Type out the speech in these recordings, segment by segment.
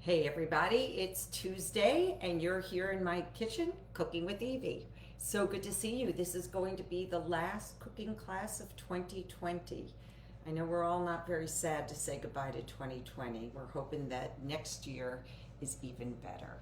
Hey everybody, it's Tuesday and you're here in my kitchen cooking with Evie. So good to see you. This is going to be the last cooking class of 2020. I know we're all not very sad to say goodbye to 2020. We're hoping that next year is even better.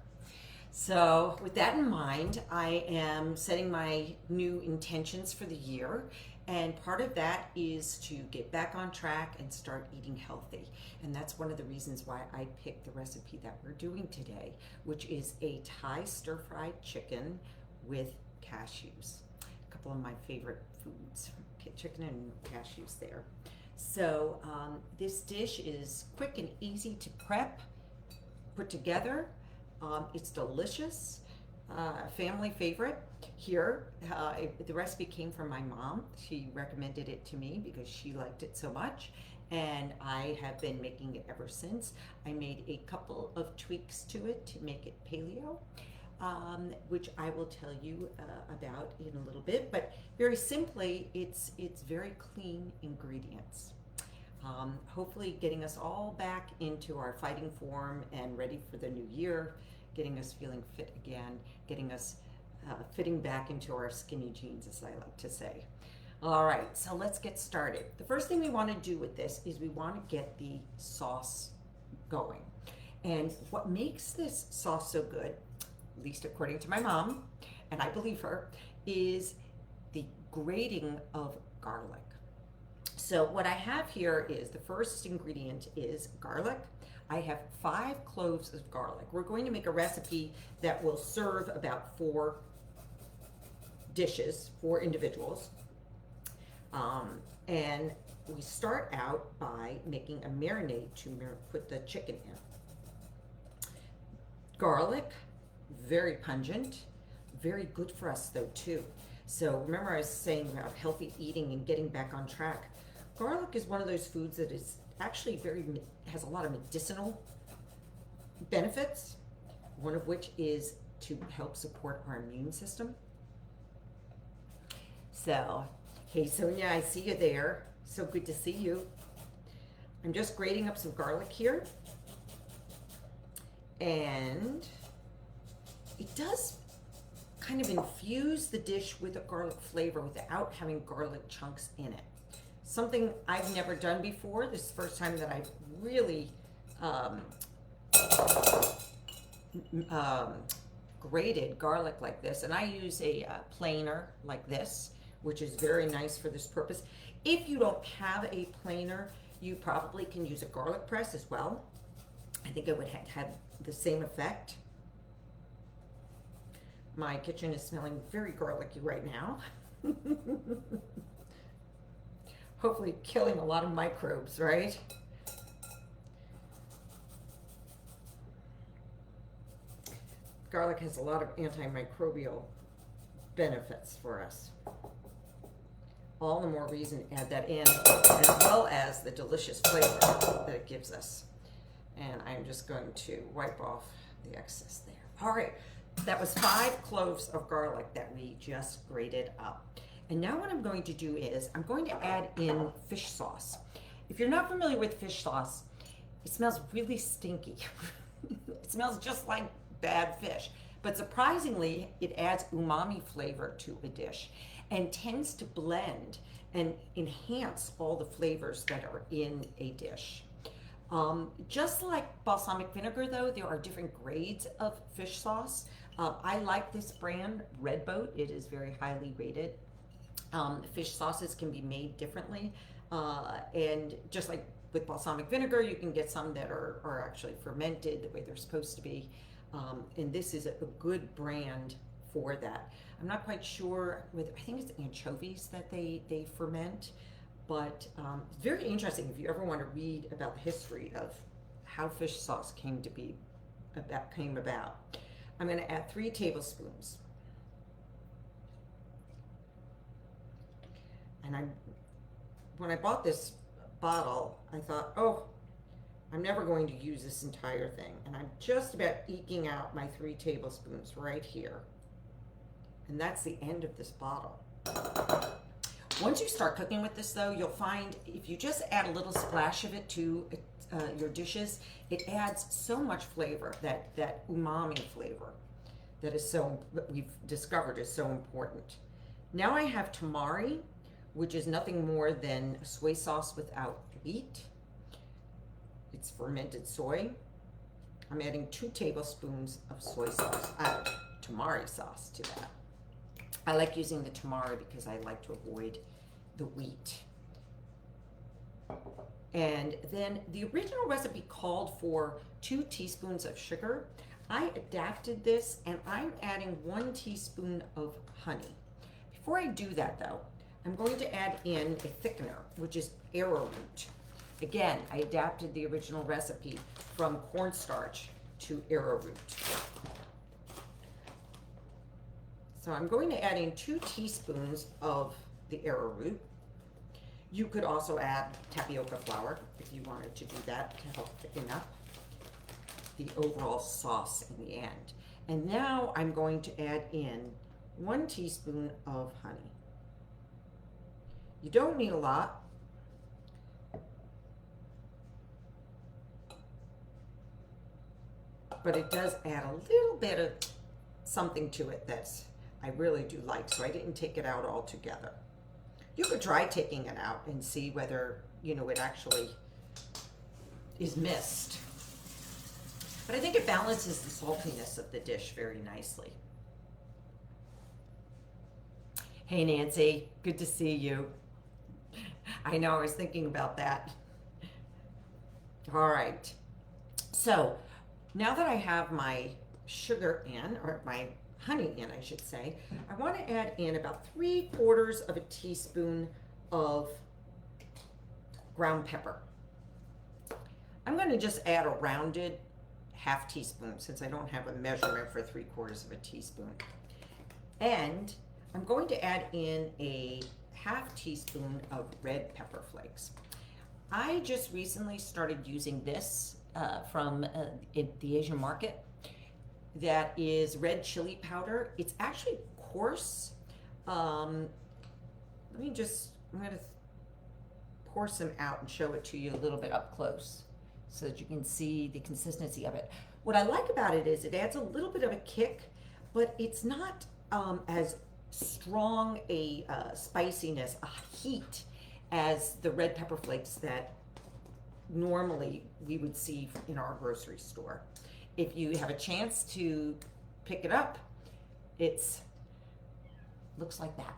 So, with that in mind, I am setting my new intentions for the year. And part of that is to get back on track and start eating healthy. And that's one of the reasons why I picked the recipe that we're doing today, which is a Thai stir-fried chicken with cashews. A couple of my favorite foods, chicken and cashews there. So, this dish is quick and easy to prep, put together. It's delicious, family favorite here. The recipe came from my mom. She recommended it to me because she liked it so much, and I have been making it ever since. I made a couple of tweaks to it to make it paleo, which I will tell you about in a little bit. But very simply, it's very clean ingredients. Hopefully getting us all back into our fighting form and ready for the new year, getting us feeling fit again, getting us fitting back into our skinny jeans, as I like to say. All right, so let's get started. The first thing we want to do with this is we want to get the sauce going. And what makes this sauce so good, at least according to my mom, and I believe her, is the grating of garlic. So what I have here is the first ingredient is garlic. I have 5 cloves of garlic. We're going to make a recipe that will serve about 4 dishes, 4 individuals. And we start out by making a marinade to put the chicken in. Garlic, very pungent, very good for us though too. So remember I was saying about healthy eating and getting back on track. Garlic is one of those foods that is actually has a lot of medicinal benefits, one of which is to help support our immune system. So, hey Sonia, I see you there. So good to see you. I'm just grating up some garlic here. And it does kind of infuse the dish with a garlic flavor without having garlic chunks in it. Something I've never done before. This is the first time that I've really grated garlic like this. And I use a planer like this, which is very nice for this purpose. If you don't have a planer, you probably can use a garlic press as well. I think it would have the same effect. My kitchen is smelling very garlicky right now. Hopefully killing a lot of microbes, right? Garlic has a lot of antimicrobial benefits for us. All the more reason to add that in, as well as the delicious flavor that it gives us. And I'm just going to wipe off the excess there. All right, that was 5 cloves of garlic that we just grated up. And now what I'm going to do is I'm going to add in fish sauce. If you're not familiar with fish sauce, it smells really stinky. It smells just like bad fish. But surprisingly, it adds umami flavor to a dish and tends to blend and enhance all the flavors that are in a dish. Just like balsamic vinegar, though, there are different grades of fish sauce. I like this brand, Red Boat. It is very highly rated. Fish sauces can be made differently, and just like with balsamic vinegar, you can get some that are actually fermented the way they're supposed to be, and this is a good brand for that. I'm not quite sure I think it's anchovies that they ferment, but it's very interesting if you ever want to read about the history of how fish sauce came about. I'm going to add 3 tablespoons. And when I bought this bottle, I thought, oh, I'm never going to use this entire thing. And I'm just about eking out my 3 tablespoons right here. And that's the end of this bottle. Once you start cooking with this, though, you'll find if you just add a little splash of it to your dishes, it adds so much flavor, that umami flavor that is that we've discovered is so important. Now I have tamari, which is nothing more than soy sauce without wheat. It's fermented soy. I'm adding 2 tablespoons of soy sauce, tamari sauce to that. I like using the tamari because I like to avoid the wheat. And then the original recipe called for 2 teaspoons of sugar. I adapted this and I'm adding 1 teaspoon of honey. Before I do that though, I'm going to add in a thickener, which is arrowroot. Again, I adapted the original recipe from cornstarch to arrowroot. So I'm going to add in 2 teaspoons of the arrowroot. You could also add tapioca flour if you wanted to do that to help thicken up the overall sauce in the end. And now I'm going to add in 1 teaspoon of honey. You don't need a lot. But it does add a little bit of something to it that's I really do like, so I didn't take it out altogether. You could try taking it out and see whether, you know, it actually is missed. But I think it balances the saltiness of the dish very nicely. Hey Nancy, good to see you. I know, I was thinking about that. All right, so now that I have my sugar in, or my honey in, I should say, I want to add in about 3/4 of a teaspoon of ground pepper. I'm going to just add a rounded 1/2 teaspoon since I don't have a measurement for 3/4 of a teaspoon. And I'm going to add in a 1/2 teaspoon of red pepper flakes. I just recently started using this from the Asian market. That is red chili powder. It's actually coarse. I'm going to pour some out and show it to you a little bit up close so that you can see the consistency of it. What I like about it is it adds a little bit of a kick, but it's not as strong a spiciness, a heat as the red pepper flakes that normally we would see in our grocery store. If you have a chance to pick it up, looks like that.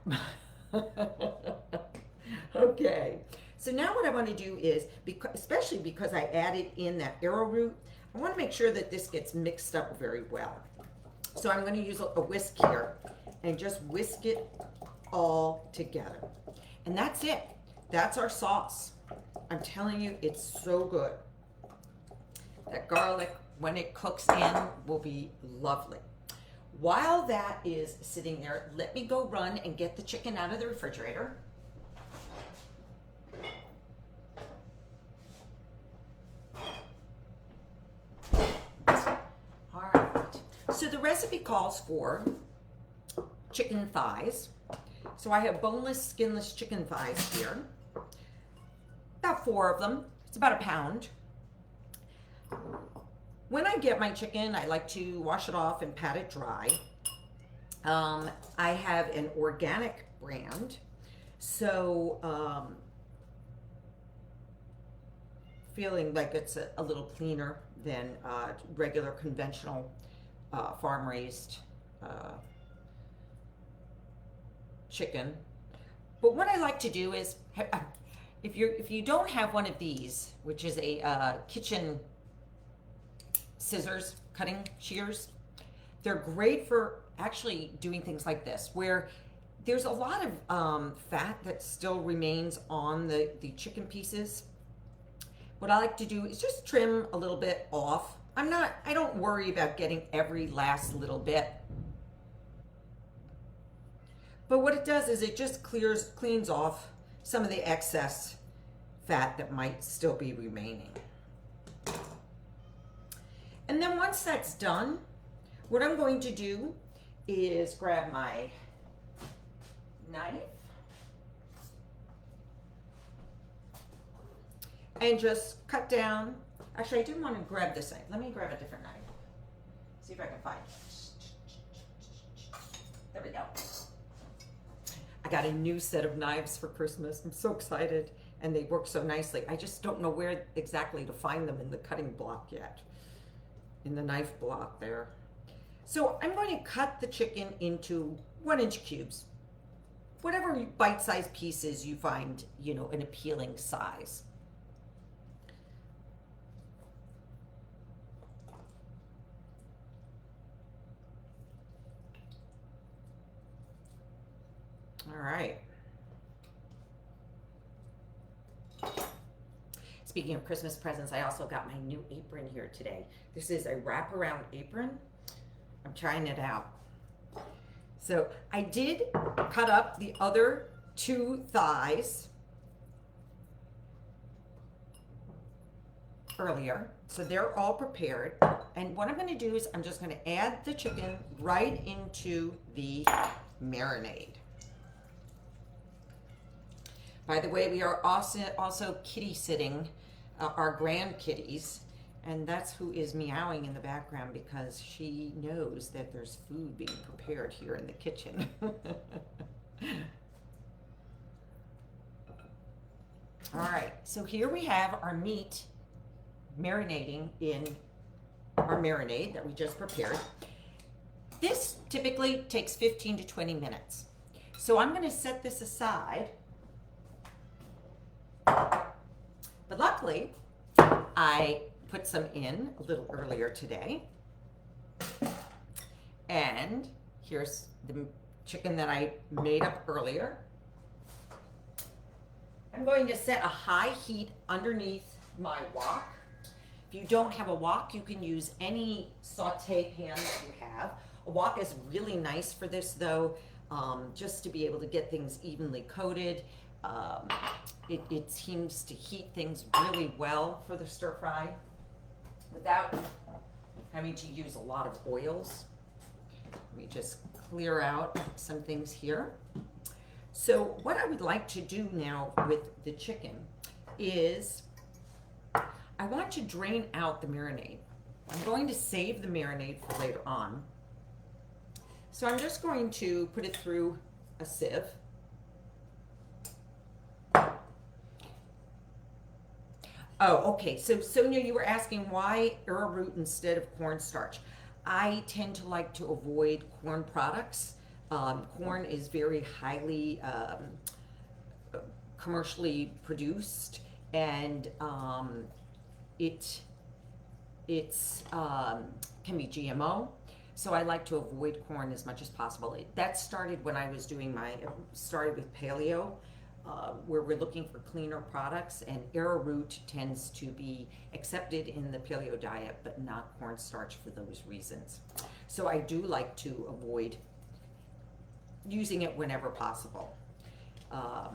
Okay, so now what I want to do is, especially because I added in that arrowroot, I want to make sure that this gets mixed up very well. So I'm going to use a whisk here and just whisk it all together. And that's it. That's our sauce. I'm telling you, it's so good. That garlic, when it cooks in, will be lovely. While that is sitting there, let me go run and get the chicken out of the refrigerator. All right. So the recipe calls for chicken thighs. So I have boneless, skinless chicken thighs here. About 4 of them. It's about 1 pound. When I get my chicken, I like to wash it off and pat it dry. I have an organic brand, so feeling like it's a little cleaner than regular conventional farm-raised chicken. But what I like to do is, if you don't have one of these, which is a kitchen scissors, cutting shears, they're great for actually doing things like this, where there's a lot of fat that still remains on the chicken pieces. What I like to do is just trim a little bit off. I don't worry about getting every last little bit. But what it does is it just cleans off some of the excess fat that might still be remaining. And then once that's done, what I'm going to do is grab my knife and just cut down Actually, I didn't want to grab this knife. Let me grab a different knife. See if I can find it. There we go. I got a new set of knives for Christmas. I'm so excited. And they work so nicely. I just don't know where exactly to find them in the cutting block yet. In the knife block there. So I'm going to cut the chicken into 1-inch cubes. Whatever bite-sized pieces you find, you know, an appealing size. All right. Speaking of Christmas presents, I also got my new apron here today. This is a wraparound apron. I'm trying it out. So I did cut up the other 2 thighs earlier. So they're all prepared. And what I'm going to do is I'm just going to add the chicken right into the marinade. By the way, we are also kitty sitting our grand kitties, and that's who is meowing in the background because she knows that there's food being prepared here in the kitchen. All right, so here we have our meat marinating in our marinade that we just prepared. This typically takes 15 to 20 minutes. So I'm going to set this aside. But luckily, I put some in a little earlier today. And here's the chicken that I made up earlier. I'm going to set a high heat underneath my wok. If you don't have a wok, you can use any saute pan that you have. A wok is really nice for this though, just to be able to get things evenly coated. It seems to heat things really well for the stir fry without having to use a lot of oils. Let me just clear out some things here. So what I would like to do now with the chicken is I want to drain out the marinade. I'm going to save the marinade for later on. So I'm just going to put it through a sieve. Oh, okay. So Sonia, you were asking why arrowroot instead of cornstarch. I tend to like to avoid corn products. Corn is very highly commercially produced, and it can be GMO. So I like to avoid corn as much as possible. That started when I was doing started with paleo. Where we're looking for cleaner products, and arrowroot tends to be accepted in the paleo diet, but not cornstarch for those reasons. So I do like to avoid using it whenever possible. All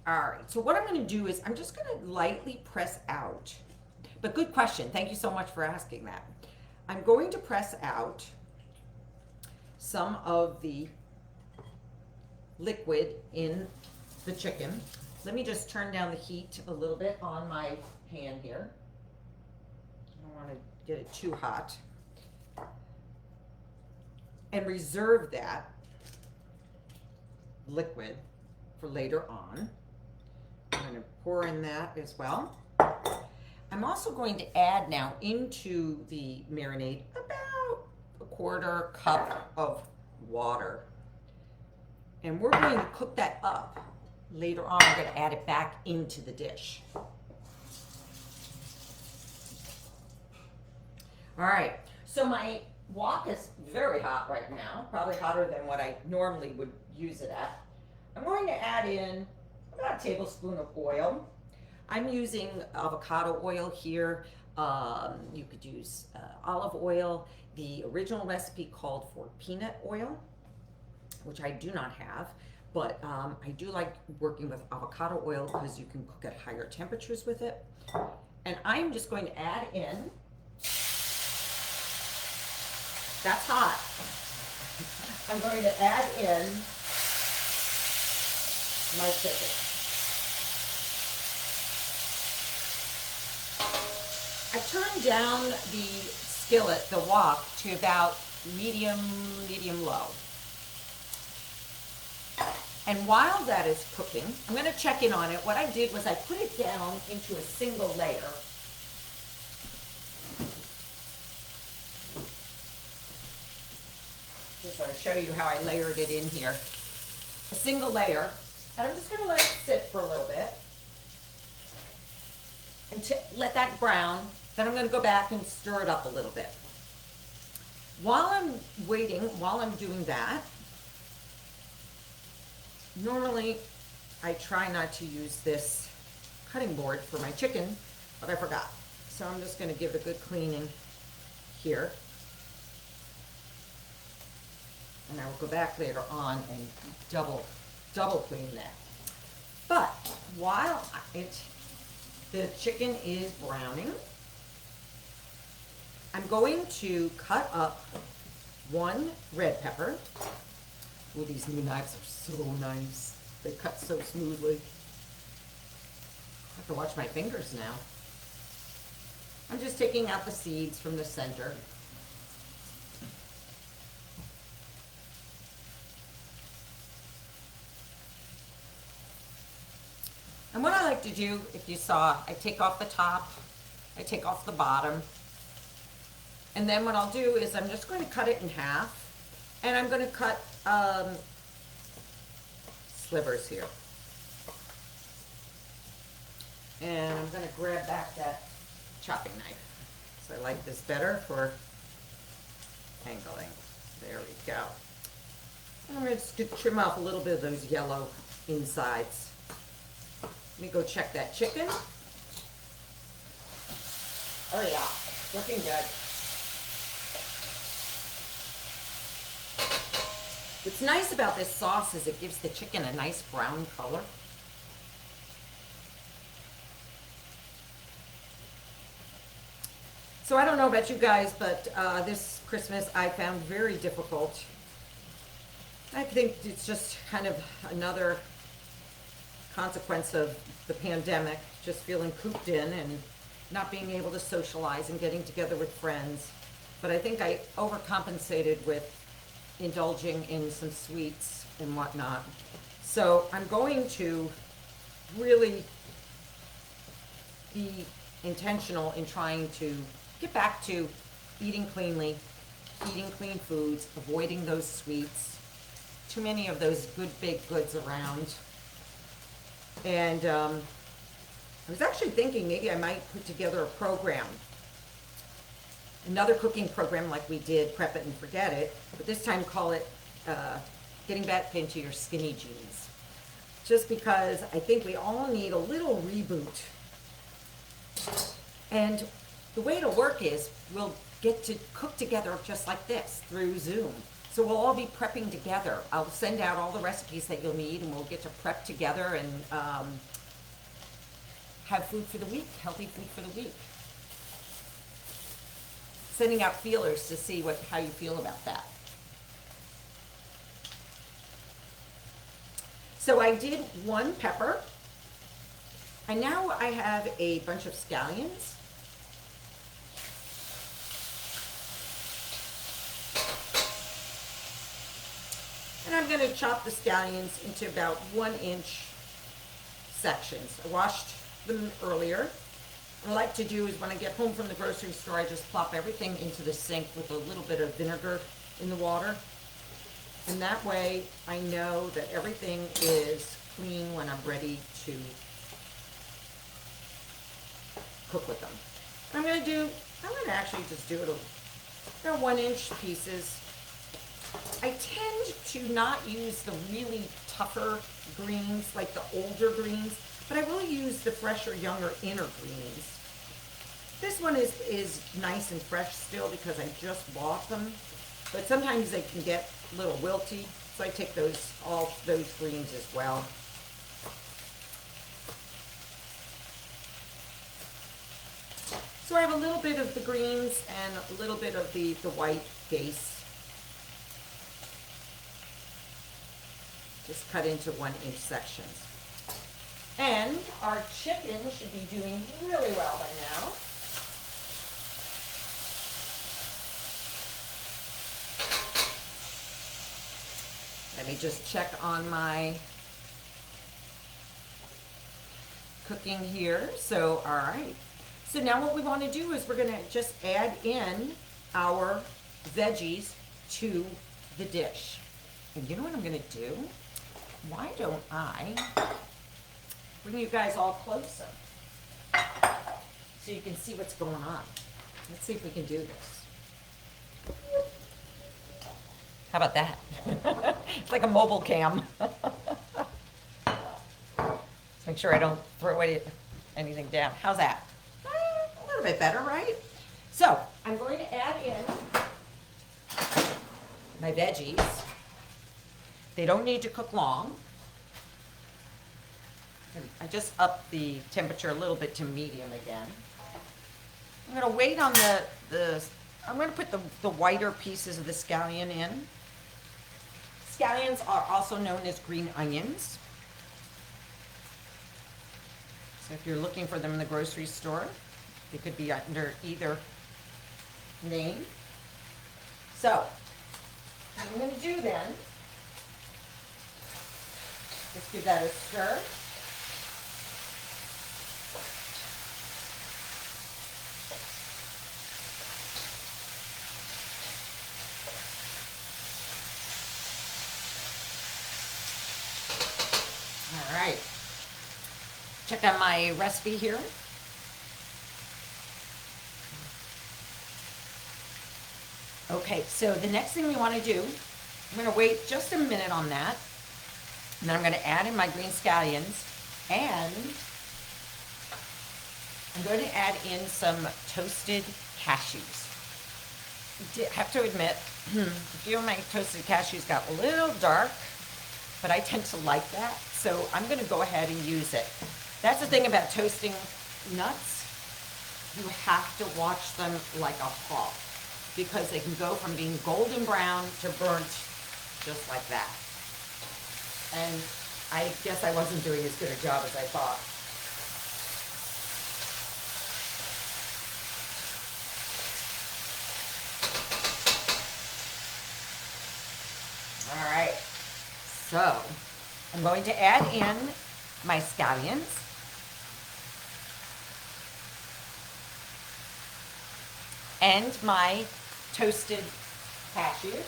right, so what I'm going to do is I'm just going to lightly press out. But good question. Thank you so much for asking that. I'm going to press out some of the liquid in the chicken. Let me just turn down the heat a little bit on my pan here. I don't want to get it too hot. And reserve that liquid for later on. I'm going to pour in that as well. I'm also going to add now into the marinade about a 1/4 cup of water. And we're going to cook that up. Later on, I'm going to add it back into the dish. All right, so my wok is very hot right now, probably hotter than what I normally would use it at. I'm going to add in about a tablespoon of oil. I'm using avocado oil here. You could use olive oil. The original recipe called for peanut oil, which I do not have. But I do like working with avocado oil because you can cook at higher temperatures with it. And I'm just going to add in, that's hot. I'm going to add in my chicken. turned down the skillet, the wok, to about medium low. And while that is cooking, I'm going to check in on it. What I did was I put it down into a single layer. Just want to show you how I layered it in here. A single layer. And I'm just going to let it sit for a little bit. And to let that brown. Then I'm going to go back and stir it up a little bit. While I'm waiting, while I'm doing that, normally I try not to use this cutting board for my chicken, but I forgot. So I'm just going to give it a good cleaning here. And I will go back later on and double clean that. But while the chicken is browning, I'm going to cut up one red pepper. Oh, these new knives are so nice. They cut so smoothly. I have to watch my fingers now. I'm just taking out the seeds from the center. And what I like to do, if you saw, I take off the top, I take off the bottom, and then what I'll do is I'm just going to cut it in half, and I'm going to cut slivers here. And I'm going to grab back that chopping knife. So I like this better for angling. There we go. And I'm going to just trim off a little bit of those yellow insides. Let me go check that chicken. Oh yeah, looking good. What's nice about this sauce is it gives the chicken a nice brown color. So I don't know about you guys, but this Christmas I found very difficult. I think it's just kind of another consequence of the pandemic, just feeling cooped in and not being able to socialize and getting together with friends. But I think I overcompensated with indulging in some sweets and whatnot. So I'm going to really be intentional in trying to get back to eating cleanly, eating clean foods, avoiding those sweets, too many of those good baked goods around. And I was actually thinking maybe I might put together a program, another cooking program like we did Prep It and Forget It, but this time call it Getting Back into Your Skinny Jeans. Just because I think we all need a little reboot. And the way it'll work is we'll get to cook together just like this through Zoom. So we'll all be prepping together. I'll send out all the recipes that you'll need, and we'll get to prep together and have food for the week, healthy food for the week. Sending out feelers to see how you feel about that. So I did one pepper, and now I have a bunch of scallions. And I'm going to chop the scallions into about 1-inch sections. I washed them earlier. What I like to do is when I get home from the grocery store, I just plop everything into the sink with a little bit of vinegar in the water. And that way I know that everything is clean when I'm ready to cook with them. I'm going to actually just do it in 1-inch pieces. I tend to not use the really tougher greens, like the older greens, but I will use the fresher, younger, inner greens. This one is nice and fresh still because I just bought them, but sometimes they can get a little wilty, so I take all those greens as well. So I have a little bit of the greens and a little bit of the white base. Just cut into 1-inch sections. And our chicken should be doing really well by now. Let me just check on my cooking here. So, all right. So now what we want to do is we're going to just add in our veggies to the dish. And you know what I'm going to do? Why don't I bring you guys all closer so you can see what's going on. Let's see if we can do this. How about that? It's like a mobile cam. Make sure I don't throw anything down. How's that? A little bit better, right? So I'm going to add in my veggies. They don't need to cook long. I just upped the temperature a little bit to medium again. I'm going to wait on I'm going to put the whiter pieces of the scallion in. Scallions are also known as green onions. So if you're looking for them in the grocery store, they could be under either name. So what I'm going to do then, just give that a stir. All right. Check out my recipe here. Okay, so the next thing we want to do, I'm going to wait just a minute on that. And then I'm going to add in my green scallions. And I'm going to add in some toasted cashews. I have to admit, a few of my toasted cashews got a little dark, but I tend to like that. So I'm going to go ahead and use it. That's the thing about toasting nuts. You have to watch them like a hawk because they can go from being golden brown to burnt just like that. And I guess I wasn't doing as good a job as I thought. All right, so I'm going to add in my scallions. And my toasted cashews.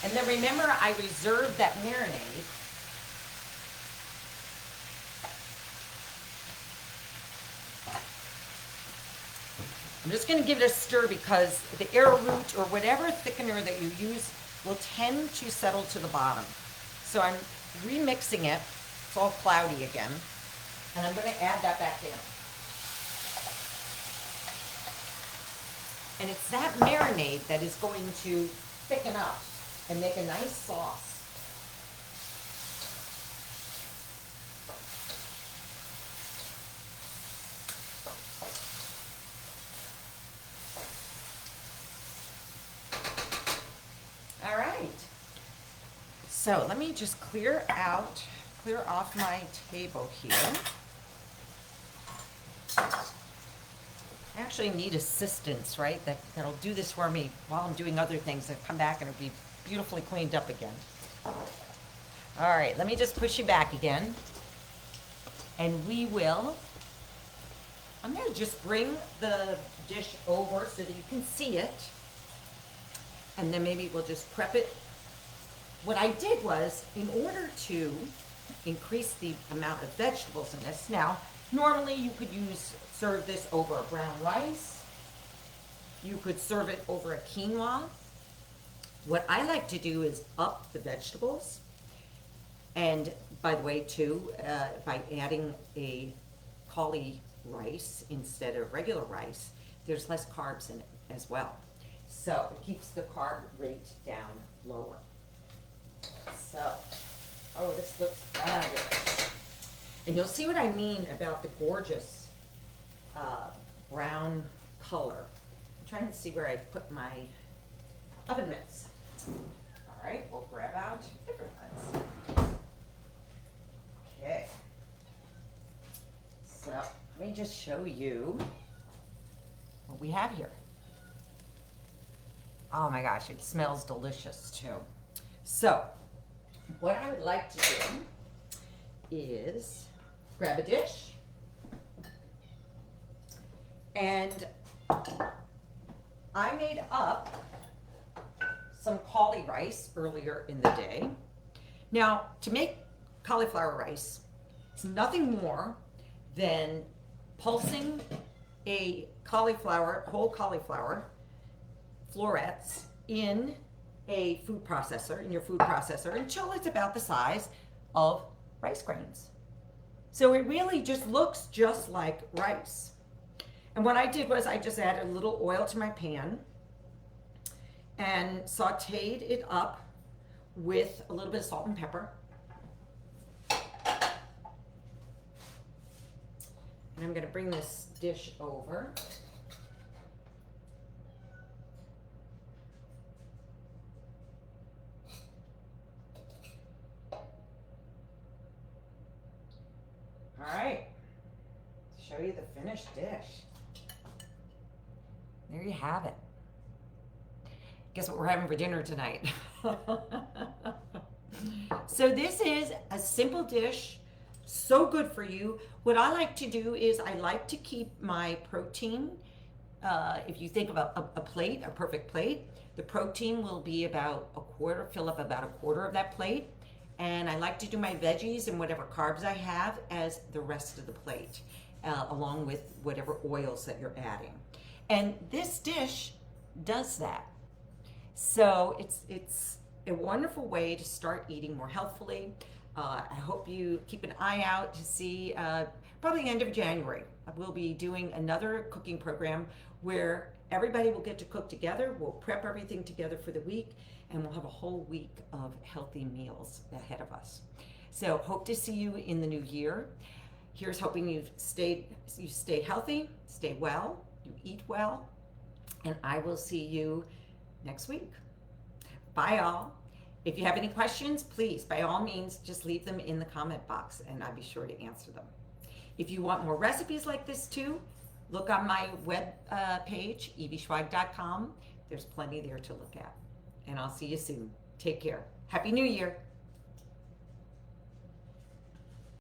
And then remember, I reserved that marinade. I'm just going to give it a stir because the arrowroot or whatever thickener that you use will tend to settle to the bottom. So I'm remixing it. It's all cloudy again. And I'm going to add that back in. And it's that marinade that is going to thicken up and make a nice sauce. All right. So let me just clear off my table here. I actually need assistance, right? That'll do this for me while I'm doing other things and come back and it'll be beautifully cleaned up again. All right, let me just push you back again. And I'm gonna just bring the dish over so that you can see it. And then maybe we'll just prep it. What I did was, in order to increase the amount of vegetables in this, now, normally you could serve this over a brown rice. You could serve it over a quinoa. What I like to do is up the vegetables. And by the way, too, by adding a cauli rice instead of regular rice, there's less carbs in it as well. So it keeps the carb rate down lower. So, oh, this looks fabulous. And you'll see what I mean about the gorgeous brown color. I'm trying to see where I put my oven mitts. All right, we'll grab out different ones. Okay. So let me just show you what we have here. Oh my gosh, it smells delicious too. So, what I would like to do is grab a dish, and I made up some cauli rice earlier in the day. Now, to make cauliflower rice, it's nothing more than pulsing a cauliflower, whole cauliflower, florets in a food processor, in your food processor, until it's about the size of rice grains. So it really just looks just like rice. And what I did was I just added a little oil to my pan and sauteed it up with a little bit of salt and pepper. And I'm going to bring this dish over. All right, show you the finished dish. There you have it. Guess what we're having for dinner tonight? So this is a simple dish, so good for you. What I like to do is I like to keep my protein, if you think of a plate, a perfect plate, the protein will be about a quarter, fill up about a quarter of that plate. And I like to do my veggies and whatever carbs I have as the rest of the plate, along with whatever oils that you're adding. And this dish does that. So it's a wonderful way to start eating more healthfully. I hope you keep an eye out to see, probably the end of January, we'll be doing another cooking program where everybody will get to cook together. We'll prep everything together for the week, and we'll have a whole week of healthy meals ahead of us. So hope to see you in the new year. Here's hoping you stay healthy, stay well, you eat well, and I will see you next week. Bye all. If you have any questions, please, by all means, just leave them in the comment box and I'll be sure to answer them. If you want more recipes like this too, look on my web page, eveyschweig.com. There's plenty there to look at. And I'll see you soon. Take care. Happy New Year.